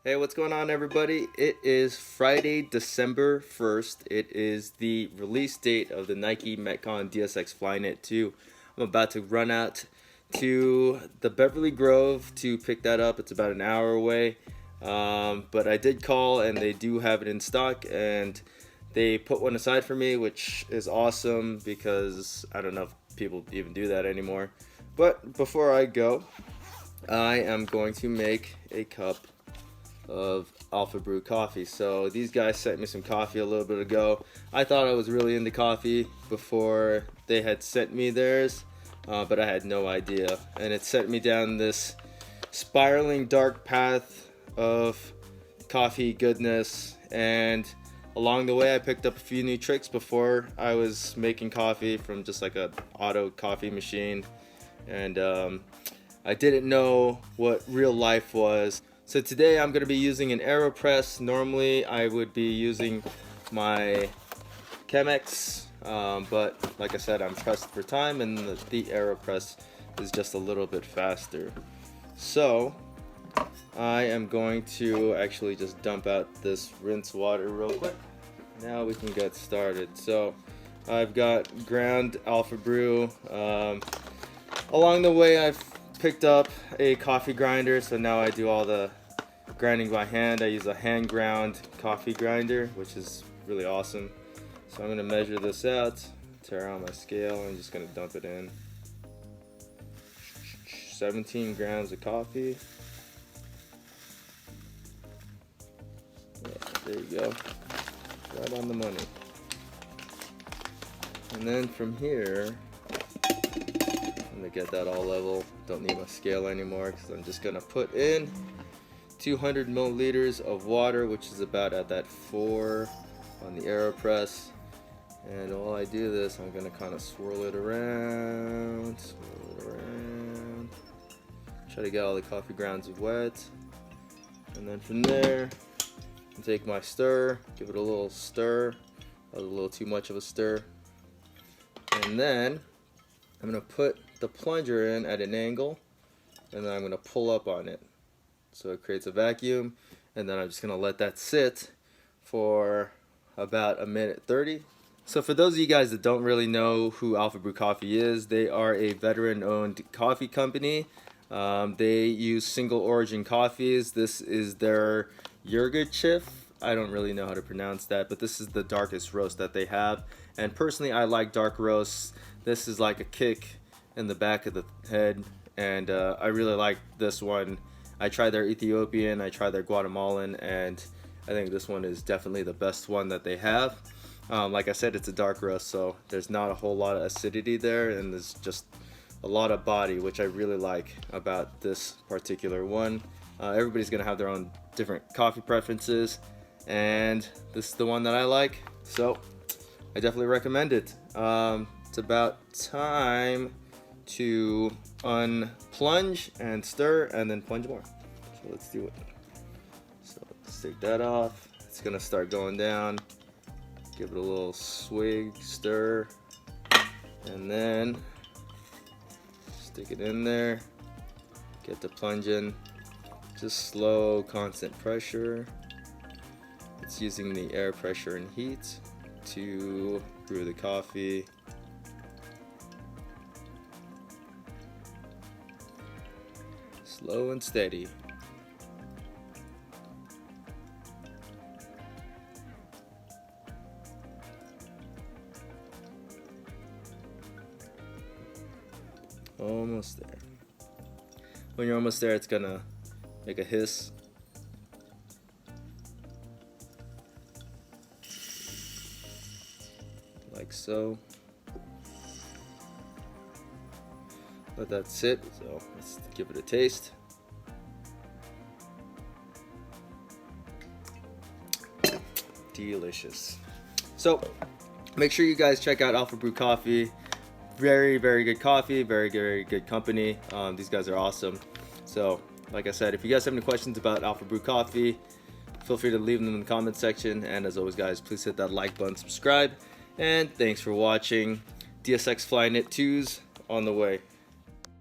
Hey, what's going on, everybody? It is Friday, December 1st. It is the release date of the Nike Metcon DSX Flyknit 2. I'm about to run out to the Beverly Grove to pick that up. It's about an hour away. But I did call and they do have it in stock, and they put one aside for me, which is awesome because I don't know if people even do that anymore. But before I go, I am going to make a cup of Alpha Brew coffee. So these guys sent me some coffee a little bit ago. I thought I was really into coffee before they had sent me theirs, but I had no idea. And it sent me down this spiraling dark path of coffee goodness. And along the way, I picked up a few new tricks before I was making coffee from just like a auto coffee machine. And I didn't know what real life was. So today I'm going to be using an AeroPress. Normally I would be using my Chemex, but like I said, I'm pressed for time, and the AeroPress is just a little bit faster. So I am going to actually just dump out this rinse water real quick. Now we can get started. So I've got ground Alpha Brew. Along the way I've picked up a coffee grinder, so now I do all the grinding by hand. I use a hand ground coffee grinder, which is really awesome. So I'm going to measure this out, tear out my scale, and I'm just going to dump it in. 17 grams of coffee. Yeah, there you go. Right on the money. And then from here, I'm gonna get that all level. Don't need my scale anymore because I'm just gonna put in 200 milliliters of water, which is about at that 4 on the AeroPress. And while I do this, I'm gonna kind of swirl it around, try to get all the coffee grounds wet. And then from there, I take my stir, give it a little stir. That was a little too much of a stir. And then I'm gonna put the plunger in at an angle, and then I'm going to pull up on it so it creates a vacuum, and then I'm just going to let that sit for about a minute 30. So for those of you guys that don't really know who Alpha Brew Coffee is, they are a veteran owned coffee company. They use single origin coffees. This is their Yirgacheffe. I don't really know how to pronounce that, but this is the darkest roast that they have, and personally I like dark roasts. This is like a kick in the back of the head, and I really like this one. I tried their Ethiopian, I tried their Guatemalan, and I think this one is definitely the best one that they have. Like I said, it's a dark roast, so there's not a whole lot of acidity there, and there's just a lot of body, which I really like about this particular one. Everybody's gonna have their own different coffee preferences, and this is the one that I like, so I definitely recommend it. It's about time to unplunge and stir and then plunge more. So let's do it. So let's take that off. It's gonna start going down. Give it a little swig, stir, and then stick it in there. Get the plunge in. Just slow, constant pressure. It's using the air pressure and heat to brew the coffee. Slow and steady. Almost there. When you're almost there, it's gonna make a hiss. Like so. Let that sit, so let's give it a taste. Delicious. So make sure you guys check out Alpha Brew Coffee. Very, very good coffee, very, very good company. These guys are awesome. So like I said, if you guys have any questions about Alpha Brew Coffee, feel free to leave them in the comment section. And as always, guys, please hit that like button, subscribe, and thanks for watching. DSX Flyknit 2s on the way.